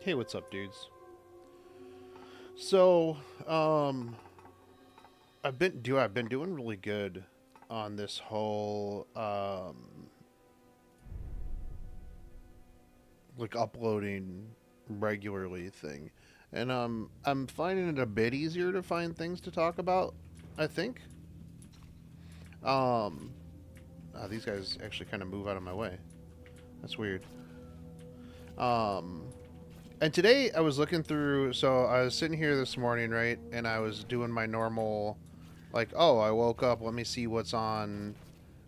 Hey, what's up, dudes? So, I've been doing really good on this whole like uploading regularly thing, and I'm finding it a bit easier to find things to talk about. I think. Um, these guys actually kind of move out of my way. That's weird. Um, and today I was looking through. So I was sitting here this morning, right, and I was doing my normal, like, oh, I woke up. Let me see what's on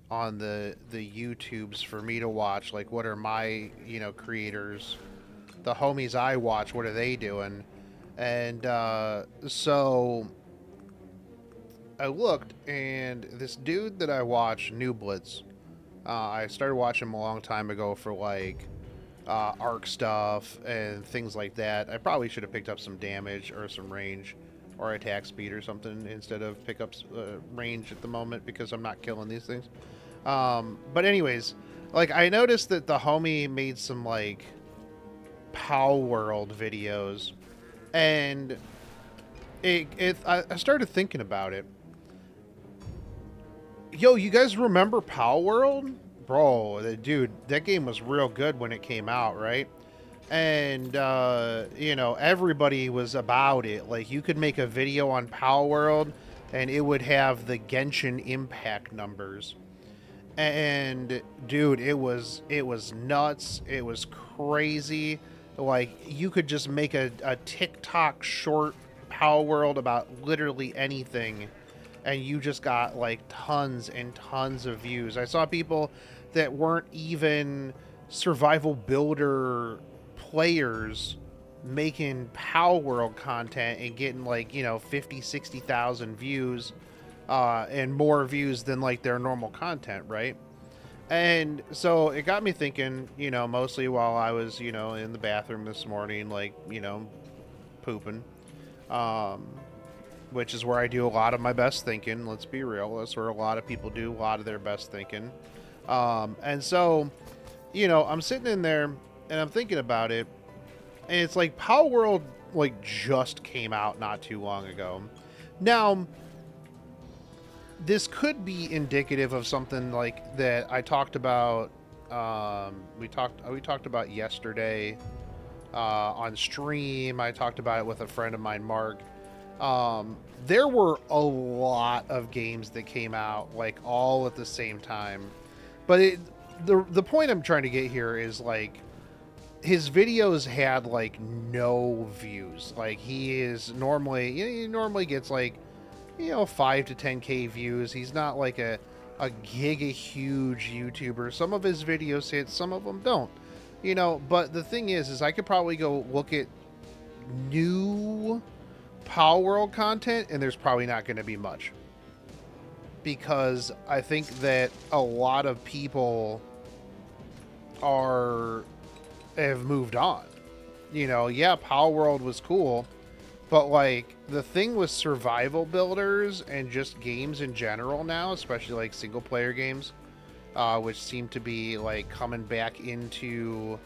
the YouTubes for me to watch. Like, what are my creators, the homies I watch? What are they doing? And so I looked, and this dude that I watch, New Blitz. I started watching him a long time ago for like arc stuff and things like that. I probably should have picked up some damage or some range or attack speed or something instead of pick up range at the moment because I'm not killing these things. But anyways, like I noticed that the homie made some like Pow World videos, and I started thinking about it. Yo, you guys remember Pow World? Bro, dude, that game was real good when it came out, right? And everybody was about it. Like you could make a video on Pow World, and it would have the Genshin Impact numbers. And dude, it was nuts. It was crazy. Like you could just make a TikTok short Power World about literally anything, and you just got like tons and tons of views. I saw people that weren't even survival builder players making Power World content and getting like 50, 60,000 views, and more views than like their normal content, right? And so it got me thinking, mostly while I was, in the bathroom this morning, like, pooping, um, which is where I do a lot of my best thinking. Let's be real. That's where a lot of people do a lot of their best thinking. And so, I'm sitting in there and I'm thinking about it. And it's like Power World, like, just came out not too long ago. Now, this could be indicative of something like that I talked about. We talked about yesterday on stream. I talked about it with a friend of mine, Mark. There were a lot of games that came out like all at the same time, but the point I'm trying to get here is like his videos had like no views. Like he normally gets like 5 to 10k views. He's not like a giga huge YouTuber. Some of his videos hit, some of them don't. But the thing is I could probably go look at new Power World content, and there's probably not going to be much because I think that a lot of people are have moved on. Yeah, Power World was cool, but like the thing with survival builders and just games in general now, especially like single player games, which seem to be like coming back into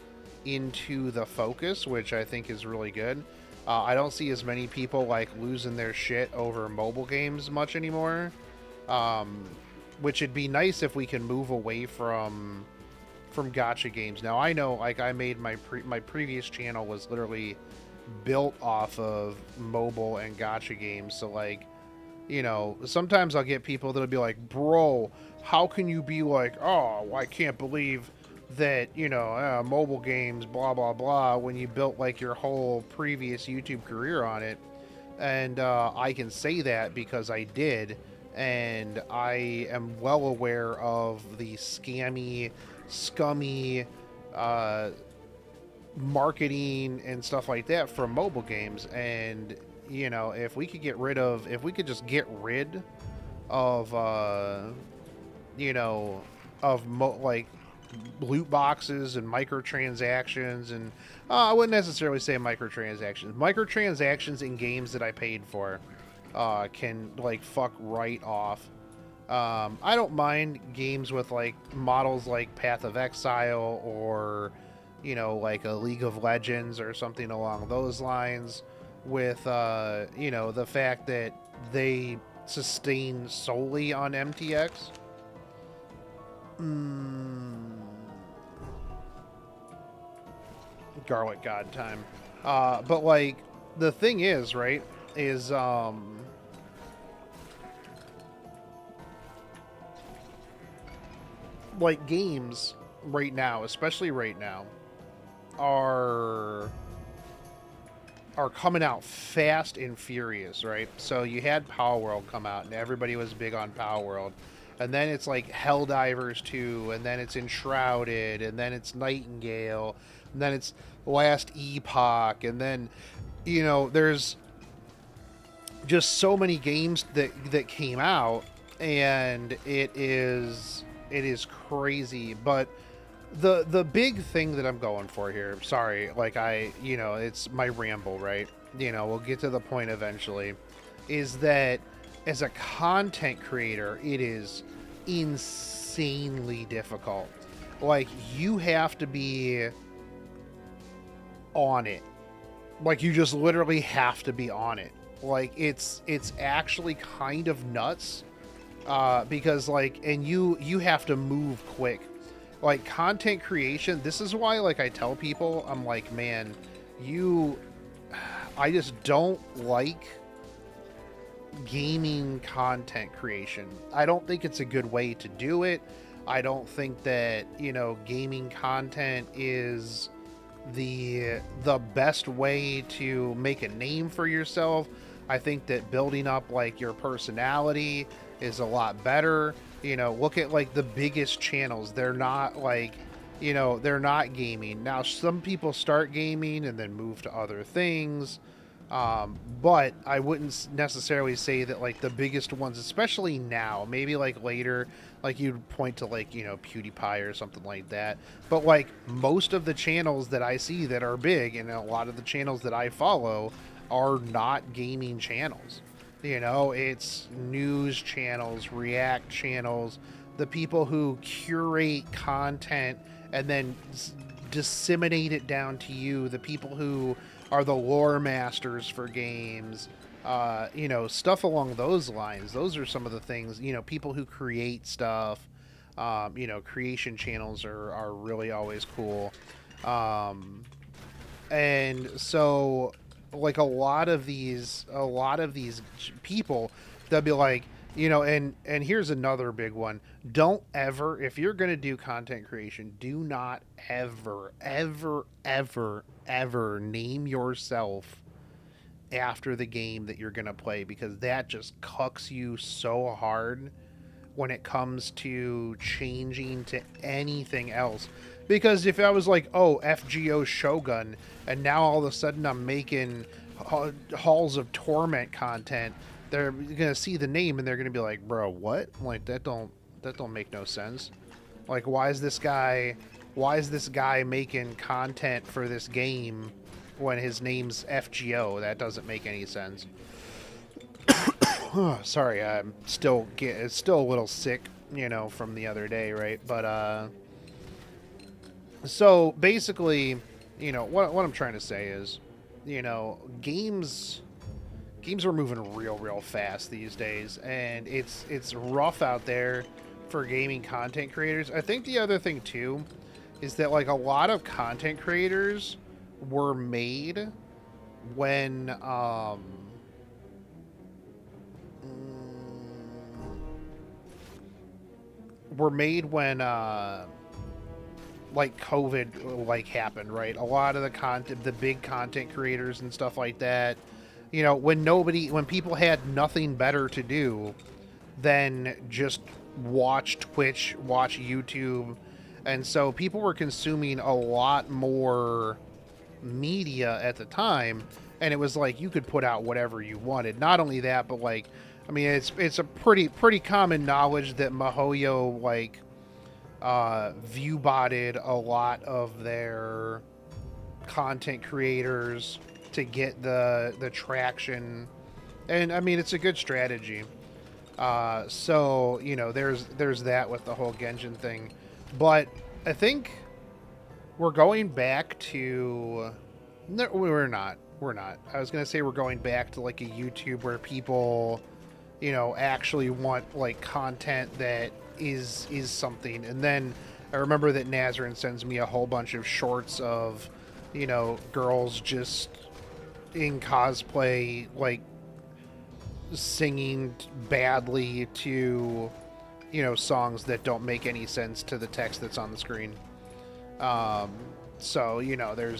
the focus, which I think is really good. I don't see as many people like losing their shit over mobile games much anymore, um, which would be nice if we can move away from gotcha games. Now I know, like I made my previous channel was literally built off of mobile and gotcha games. So like, sometimes I'll get people that'll be like, "Bro, how can you be like, oh, I can't believe that mobile games, blah blah blah," when you built like your whole previous YouTube career on it? And I can say that because I did, and I am well aware of the scammy, scummy uh, marketing and stuff like that from mobile games. And if we could just get rid of you know like loot boxes and microtransactions, and I wouldn't necessarily say microtransactions in games that I paid for can like fuck right off. I don't mind games with like models like Path of Exile or like a League of Legends or something along those lines, with the fact that they sustain solely on MTX. Garlic God time. But like the thing is, right, is like games right now, especially right now, are coming out fast and furious, right? So you had Power World come out, and everybody was big on Power World. And then it's like Helldivers 2, and then it's Enshrouded, and then it's Nightingale, and then it's Last Epoch, and then, there's just so many games that came out, and it is crazy. But the big thing that I'm going for here, sorry, like it's my ramble, right? We'll get to the point eventually, is that as a content creator, it is insanely difficult. Like, you have to be on it. Like, you just literally have to be on it. Like, it's actually kind of nuts, because like, and you have to move quick. Like, content creation, this is why, like, I tell people, I'm like, man, I just don't like gaming content creation. I don't think it's a good way to do it. I don't think that, gaming content is the best way to make a name for yourself. I think that building up like your personality is a lot better. Look at like the biggest channels. They're not like, they're not gaming. Now, some people start gaming and then move to other things. But I wouldn't necessarily say that like the biggest ones, especially now, maybe like later, like you'd point to like, PewDiePie or something like that. But like most of the channels that I see that are big, and a lot of the channels that I follow, are not gaming channels. It's news channels, react channels, the people who curate content and then disseminate it down to you, the people who are the lore masters for games, stuff along those lines. Those are some of the things, people who create stuff, creation channels are really always cool. And so, like, a lot of these people, they'll be like, and here's another big one. Don't ever, if you're going to do content creation, do not ever, ever, ever, ever name yourself after the game that you're going to play, because that just cucks you so hard when it comes to changing to anything else. Because if I was like, oh, FGO Shogun, and now all of a sudden I'm making Halls of Torment content, they're gonna see the name and they're gonna be like, bro, what? Like, that don't make no sense. Like, why is this guy making content for this game when his name's FGO? That doesn't make any sense. Sorry, I'm still a little sick, from the other day, right? But so basically, what I'm trying to say is, games are moving real fast these days, and it's rough out there for gaming content creators. I think the other thing too is that like a lot of content creators were made when like COVID like happened, right? A lot of the big content creators and stuff like that, when people had nothing better to do than just watch Twitch, watch YouTube, and so people were consuming a lot more media at the time, and it was like you could put out whatever you wanted. Not only that, but like, I mean, it's a pretty common knowledge that MiHoYo like view botted a lot of their content creators to get the traction, and I mean, it's a good strategy. So there's that with the whole Genshin thing, but I think we're going back to. No, we're not. We're not. I was gonna say we're going back to like a YouTube where people, actually want like content that is something. And then I remember that Nazarene sends me a whole bunch of shorts of, girls just in cosplay, like singing badly to, songs that don't make any sense to the text that's on the screen. Um, so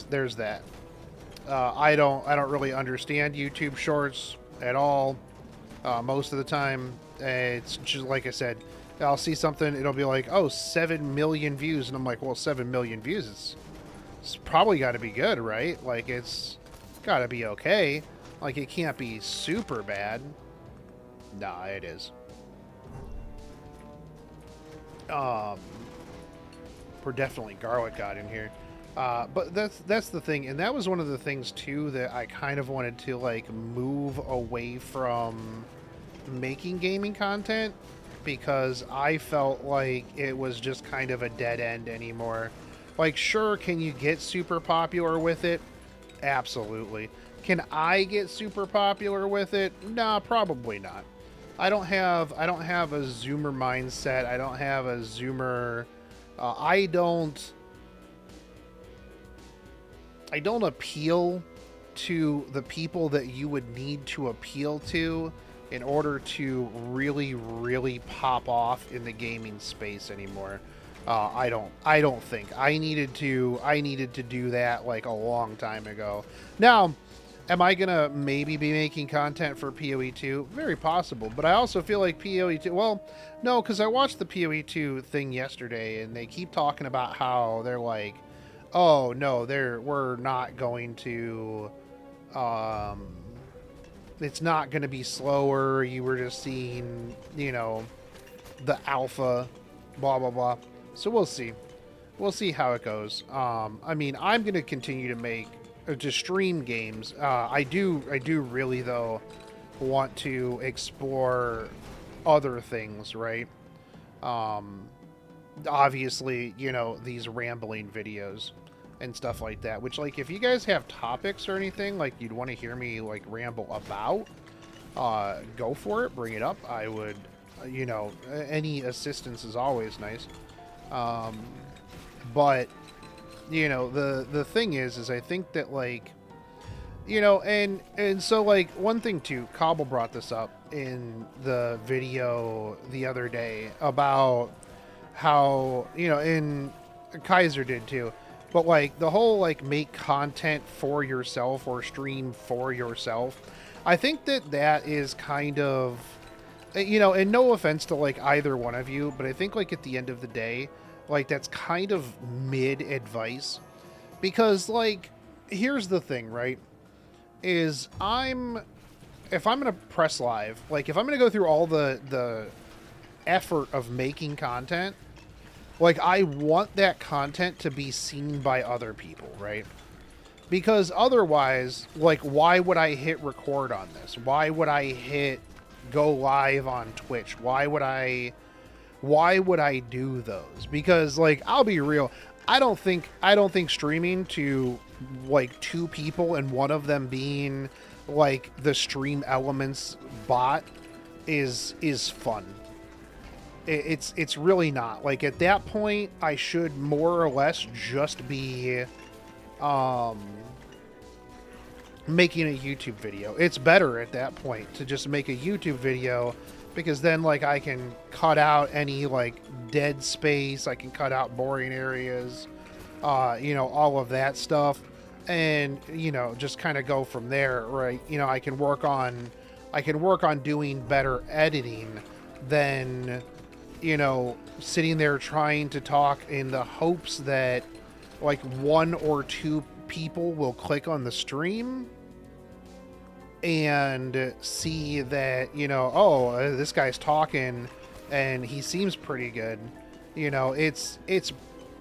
there's that. I don't really understand YouTube Shorts at all. Most of the time, it's just like I said. I'll see something, it'll be like, oh, 7 million views, and I'm like, well, 7 million views, it's probably got to be good, right? Like, it's got to be okay. Like, it can't be super bad. Nah, it is. We're definitely Garlic got in here. But that's the thing, and that was one of the things too that I kind of wanted to like move away from making gaming content, because I felt like it was just kind of a dead end anymore. Like, sure, can you get super popular with it? Absolutely. Can I get super popular with it? Nah, probably not. I don't have a Zoomer mindset. I don't have a Zoomer. I don't appeal to the people that you would need to appeal to in order to really, really pop off in the gaming space anymore. I don't think I needed to do that like a long time ago. Now, am I gonna maybe be making content for PoE2? Very possible, but I also feel like PoE2. Well, no, because I watched the PoE2 thing yesterday, and they keep talking about how they're like, oh no, we're not going to. It's not going to be slower. You were just seeing, the alpha, blah blah blah. So we'll see. We'll see how it goes. I mean, I'm going to continue to make to stream games. I do really though want to explore other things, right? Obviously, these rambling videos and stuff like that, which, like, if you guys have topics or anything like you'd want to hear me like ramble about, go for it, bring it up. I would, any assistance is always nice. But the thing is I think that, like, and so, like, one thing too, Cobble brought this up in the video the other day about how, and Kaiser did too, but like the whole like make content for yourself or stream for yourself. I think that is kind of, and no offense to like either one of you, but I think like at the end of the day, like that's kind of mid advice, because like here's the thing, right? Is if I'm gonna press live, like if I'm gonna go through all the effort of making content, like I want that content to be seen by other people, right? Because otherwise, like, why would I hit record on this? Why would I hit go live on Twitch? Why would I do those? Because, like, I'll be real, I don't think streaming to like 2 people and one of them being like the Stream Elements bot is fun. It's really not. Like, at that point, I should more or less just be making a YouTube video. It's better at that point to just make a YouTube video, because then, like, I can cut out any like dead space, I can cut out boring areas, all of that stuff, and just kind of go from there, right? I can work on doing better editing than sitting there trying to talk in the hopes that like 1 or 2 people will click on the stream and see that, oh, this guy's talking and he seems pretty good. It's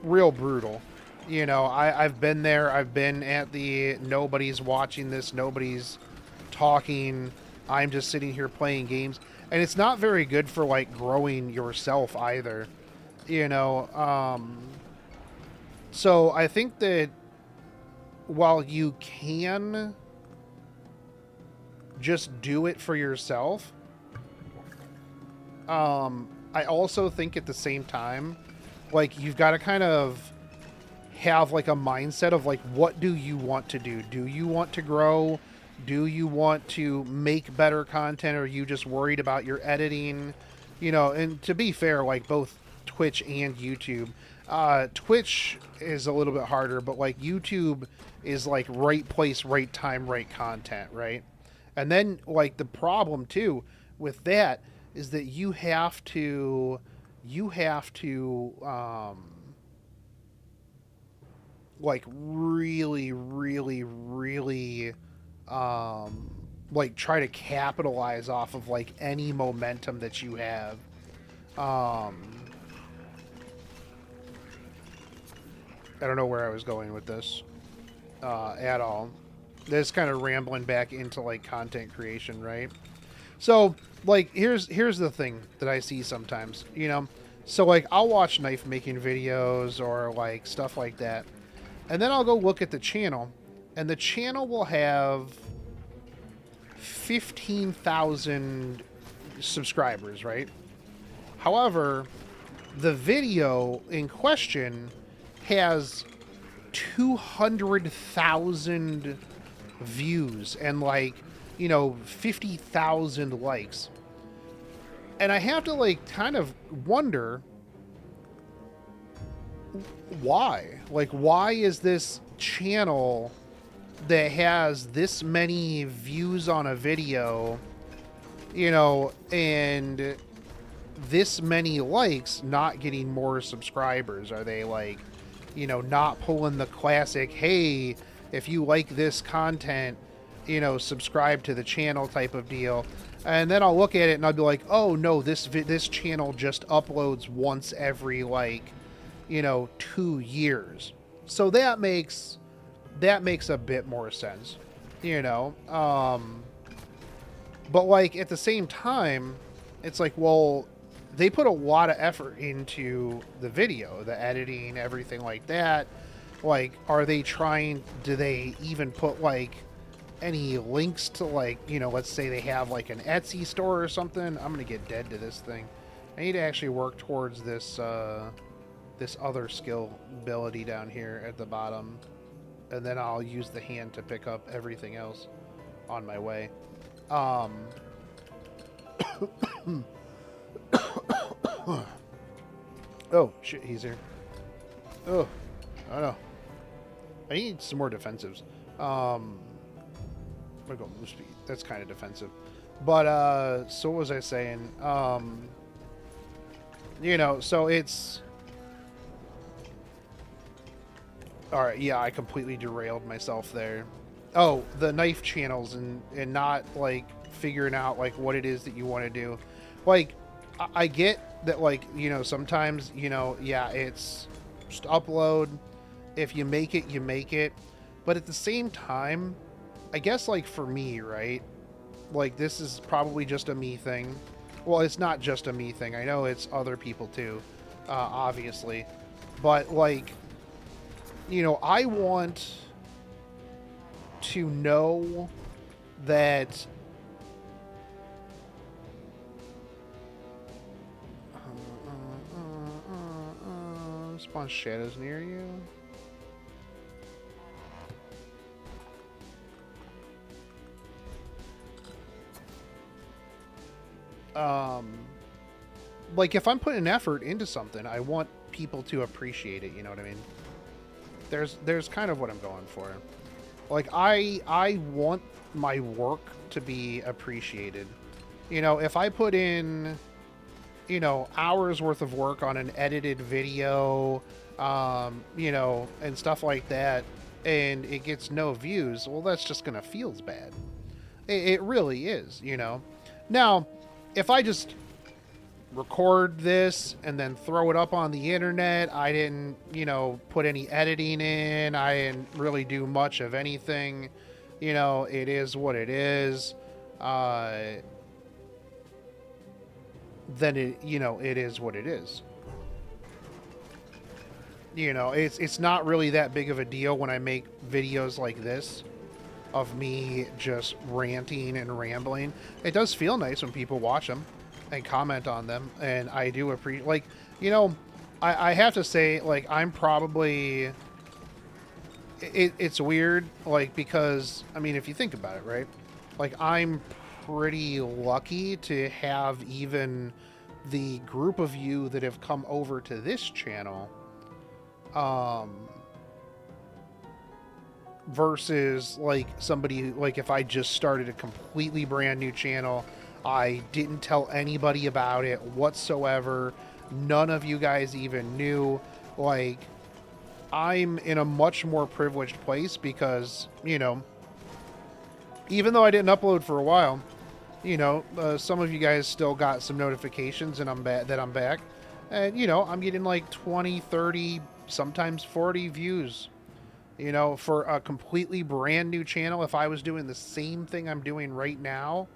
real brutal. I've been there. I've been at the nobody's watching this, nobody's talking, I'm just sitting here playing games. And it's not very good for like growing yourself either. So I think that while you can just do it for yourself, I also think at the same time, like, you've got to kind of have like a mindset of like, what do you want to do? Do you want to grow? Do you want to make better content? Or are you just worried about your editing? You know, and to be fair, like both Twitch and YouTube, Twitch is a little bit harder, but like YouTube is like right place, right time, right content, right? And then like the problem too with that is that you have to like really like try to capitalize off of like any momentum that you have. um I don't know where I was going with this at all. This kind of rambling back into like content creation, right? So like here's the thing that I see sometimes, you know. So like I'll watch knife making videos or like stuff like that, and then I'll go look at the channel, and the channel will have 15,000 subscribers, right? However, the video in question has 200,000 views and like, you know, 50,000 likes. And I have to like kind of wonder why. Like, why is this channel that has this many views on a video, you know, and this many likes not getting more subscribers? Are they like, you know, not pulling the classic, hey, if you like this content, you know, subscribe to the channel type of deal? And then I'll look at it and I'll be like, oh no, this channel just uploads once every like, you know, 2 years. So that makes a bit more sense, you know. But like at the same time, it's like, well, they put a lot of effort into the video, the editing, everything like that. Like, are they trying, do they even put like any links to like, you know, let's say they have like an Etsy store or something? I'm gonna get dead to this thing. I need to actually work towards this this other skill ability down here at the bottom, and then I'll use the hand to pick up everything else on my way. Oh shit, he's here. Oh, I don't know. I need some more defensives. I'm gonna go move speed. That's kind of defensive. But so what was I saying? You know, so it's all right. Yeah, I completely derailed myself there. Oh, the knife channels and not like figuring out like what it is that you want to do. Like, I get that, like, you know, sometimes, you know, yeah, it's just upload. If you make it, you make it. But at the same time, I guess, like, for me, right? Like, this is probably just a me thing. Well, it's not just a me thing. I know it's other people too, obviously. But, like, you know, I want to know that spawn shadows near you. Like, if I'm putting an effort into something, I want people to appreciate it, you know what I mean? There's kind of what I'm going for. Like, I want my work to be appreciated. You know, if I put in, you know, hours worth of work on an edited video, you know, and stuff like that, and it gets no views, well, that's just gonna feel bad. It really is, you know. Now, if I just record this and then throw it up on the internet, I didn't, you know, put any editing in, I didn't really do much of anything, you know, it is what it is. Then it, you know, it is what it is. You know, it's not really that big of a deal when I make videos like this of me just ranting and rambling. It does feel nice when people watch them and comment on them, and I do appreciate, like, you know, I have to say, like, I'm probably, it's weird, like, because, I mean, if you think about it, right, like, I'm pretty lucky to have even the group of you that have come over to this channel, versus like somebody, like if I just started a completely brand new channel, I didn't tell anybody about it whatsoever, none of you guys even knew, like, I'm in a much more privileged place because, you know, even though I didn't upload for a while, you know, some of you guys still got some notifications and I'm back, and, you know, I'm getting like 20, 30, sometimes 40 views. You know, for a completely brand new channel, if I was doing the same thing I'm doing right now,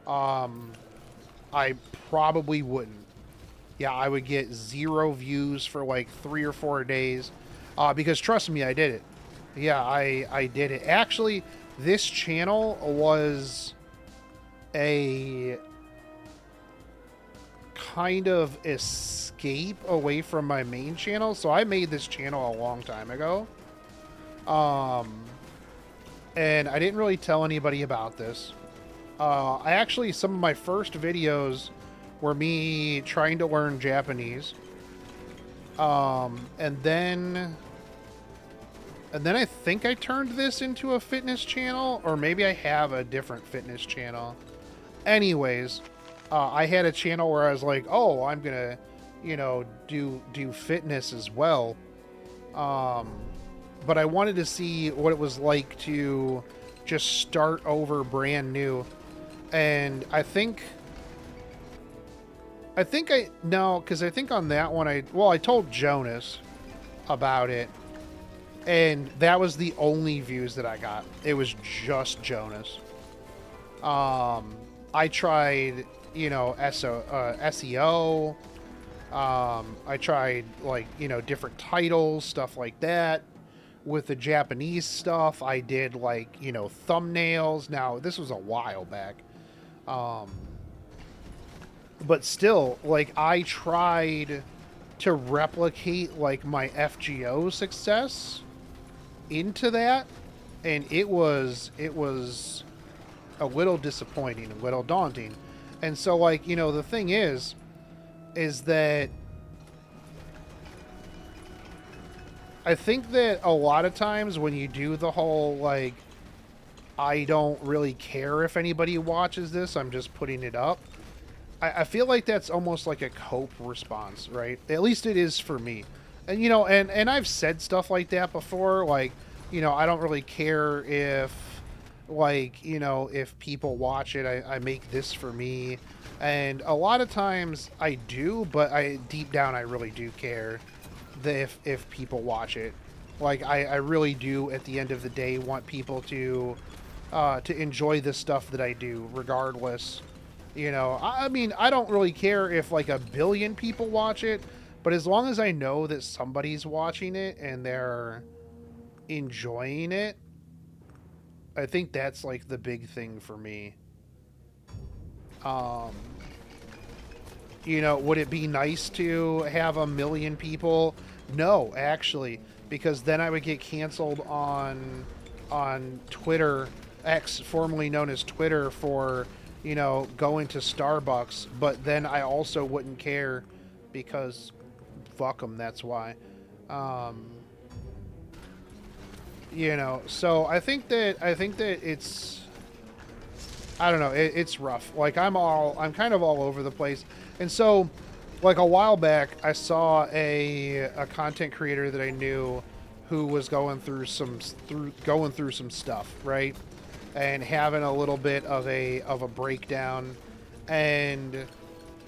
I probably wouldn't. Yeah, I would get 0 views for like 3 or 4 days, because trust me, I did it. Yeah, I did it. Actually, this channel was a kind of escape away from my main channel. So I made this channel a long time ago. And I didn't really tell anybody about this. I actually, some of my first videos were me trying to learn Japanese. And then I think I turned this into a fitness channel, or maybe I have a different fitness channel. Anyways, I had a channel where I was like, oh, I'm gonna, you know, do fitness as well. But I wanted to see what it was like to just start over brand new. And I think no, because I think on that one, I told Jonas about it, and that was the only views that I got. It was just Jonas. I tried, you know, SEO. I tried, like, you know, different titles, stuff like that. With the Japanese stuff, I did, like, you know, thumbnails. Now, this was a while back. But still, like, I tried to replicate, like, my FGO success into that, and it was a little disappointing, a little daunting. And so, like, you know, the thing is that I think that a lot of times when you do the whole, like, I don't really care if anybody watches this, I'm just putting it up, I feel like that's almost like a cope response, right? At least it is for me. And, you know, and I've said stuff like that before, like, you know, I don't really care if, like, you know, if people watch it, I make this for me. And a lot of times I do, but deep down I really do care if people watch it. Like, I really do, at the end of the day, want people to enjoy the stuff that I do, regardless. You know, I mean, I don't really care if like 1 billion people watch it, but as long as I know that somebody's watching it and they're enjoying it, I think that's like the big thing for me. You know, would it be nice to have 1 million people? No, actually, because then I would get canceled on Twitter, X, formerly known as Twitter, for, you know, going to Starbucks. But then I also wouldn't care because fuck them. That's why. You know, so I think that it's, I don't know, it's rough. Like, I'm kind of all over the place. And so, like, a while back, I saw a content creator that I knew who was going through some stuff, right? And having a little bit of a breakdown, and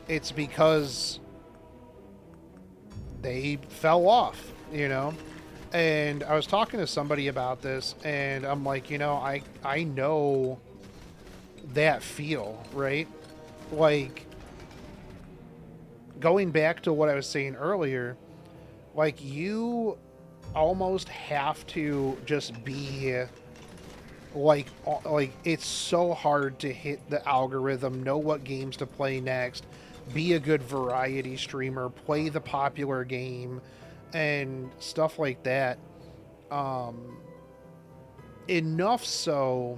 it's because they fell off, you know? And I was talking to somebody about this, and I'm like, you know, I know that feel, right? Like, going back to what I was saying earlier, Like, you almost have to just be like it's so hard to hit the algorithm, know what games to play next, be a good variety streamer, play the popular game, and stuff like that. Um, enough so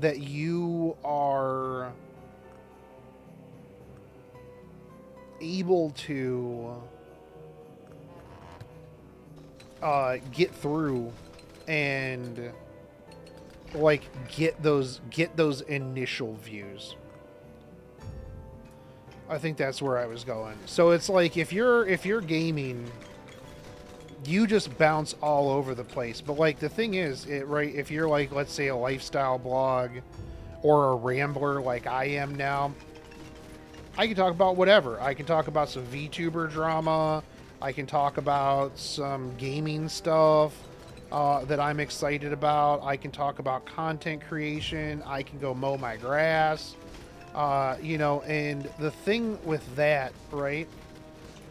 that you are able to get through and like get those initial views. I think that's where I was going. So it's like if you're gaming, you just bounce all over the place. But like the thing is, right, if you're like, let's say, a lifestyle blog or a rambler like I am now, I can talk about whatever. I can talk about some VTuber drama. I can talk about some gaming stuff that I'm excited about. I can talk about content creation. I can go mow my grass. You know, and the thing with that, right,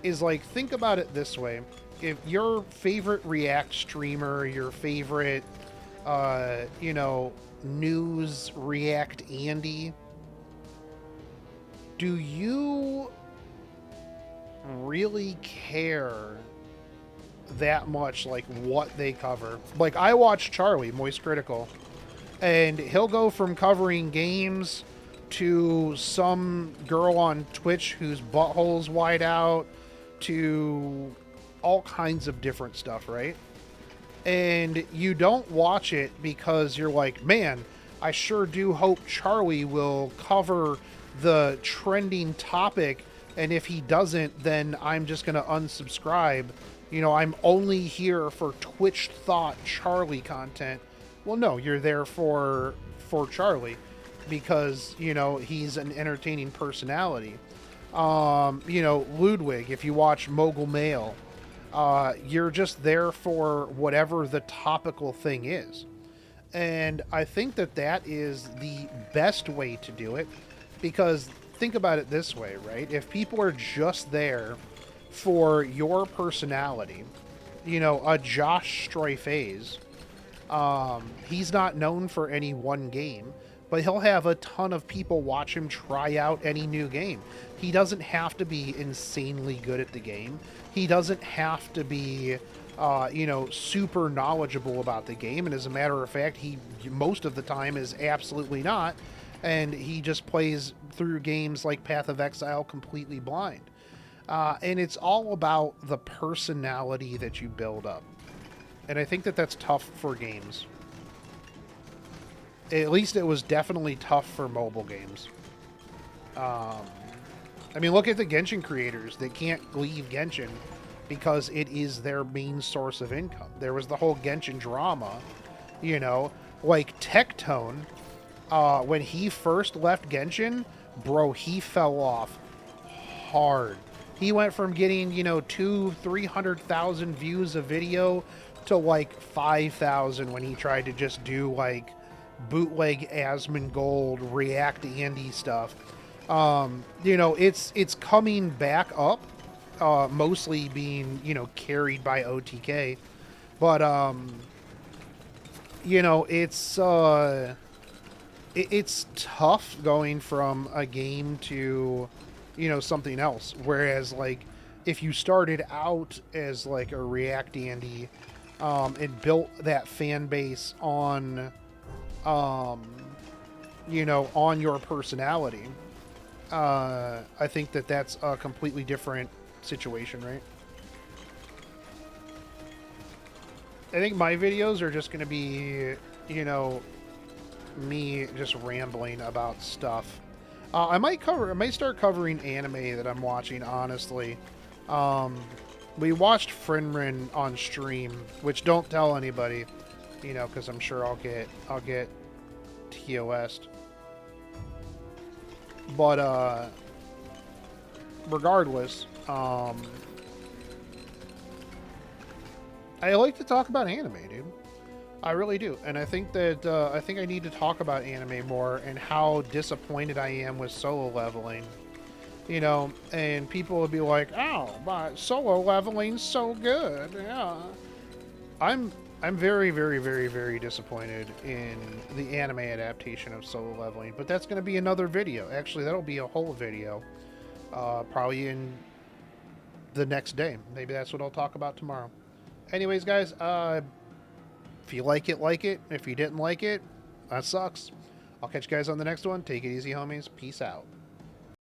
is like, think about it this way. If your favorite React streamer, your favorite, you know, news React Andy, do you really care that much, like, what they cover? Like, I watch Charlie, Moist Critical, and he'll go from covering games to some girl on Twitch whose butthole's wide out to all kinds of different stuff, right? And you don't watch it because you're like, man, I sure do hope Charlie will cover the trending topic, and if he doesn't, then I'm just going to unsubscribe. You know, I'm only here for Twitch Thought Charlie content. Well, no, you're there for Charlie because, you know, he's an entertaining personality. You know, Ludwig, if you watch Mogul Mail, you're just there for whatever the topical thing is. And I think that that is the best way to do it, because think about it this way, right? If people are just there for your personality, you know, a Josh Strife's, he's not known for any one game, but he'll have a ton of people watch him try out any new game. He doesn't have to be insanely good at the game. He doesn't have to be, you know, super knowledgeable about the game. And as a matter of fact, he most of the time is absolutely not. And he just plays through games like Path of Exile completely blind. And it's all about the personality that you build up. And I think that that's tough for games. At least it was definitely tough for mobile games. I mean, look at the Genshin creators. They can't leave Genshin because it is their main source of income. There was the whole Genshin drama, you know, like Tectone. When he first left Genshin, bro, he fell off hard. He went from getting, you know, 200,000-300,000 views a video to like 5,000 when he tried to just do like bootleg Asmongold, React Andy stuff. You know, it's coming back up, mostly being, you know, carried by OTK. But, you know, it's tough going from a game to, you know, something else. Whereas, like, if you started out as like a React Andy, and built that fan base on, you know, on your personality, I think that that's a completely different situation, right? I think my videos are just going to be, you know, me just rambling about stuff. I might start covering anime that I'm watching, honestly. We watched Frinrin on stream, which don't tell anybody, you know, because I'm sure I'll get TOS'd. But regardless, I like to talk about anime, dude. I really do, and I think that I need to talk about anime more and how disappointed I am with solo leveling. You know, and people will be like, "Oh, but solo leveling's so good." Yeah, I'm I'm very, very, very, very disappointed in the anime adaptation of solo leveling, but that's going to be another video. Actually, that'll be a whole video, probably in the next day. Maybe that's what I'll talk about tomorrow. Anyways, guys, if you like it, like it. If you didn't like it, that sucks. I'll catch you guys on the next one. Take it easy, homies. Peace out.